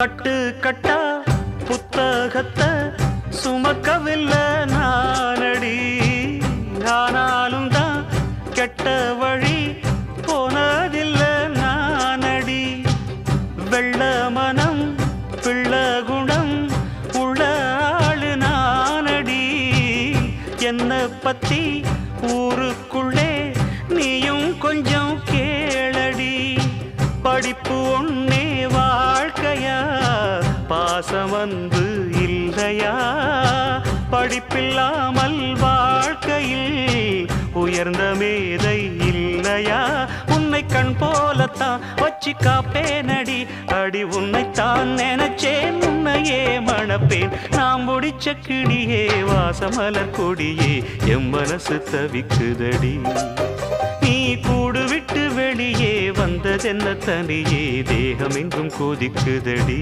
கட்டு கட்டா புத்தகத்தை சுமக்கவில்லை நானடி, ஆனாலும் தான் கெட்ட வழி போனதில்லை நானடி. வெள்ள மனம் பிள்ள குணம் உள்ள ஆளு நானடி. என்ன பத்தி ஊருக்குள்ளே நீயும் கொஞ்சம் கேளடி. படிப்பு ஒன்னே வாழ்க்கையா, பாசம் வந்து இல்லையா? படிப்பில்லாமல் வாழ்க்கையில் உயர்ந்த மேதை இல்லையா? உன்னை கண் போலத்தான் வச்சு காப்பேனடி. அடி உன்னைத்தான் நினைச்சேன், உன்னையே மணப்பேன். நாம் முடிச்ச கிளியே வாசமலர் கொடியே, எம் மனசு தவிக்குதடி. நீ கூடு விட்டு வெளியே வந்ததென்ன தனியே, தேகம் எங்கும் கொதிக்குதடி.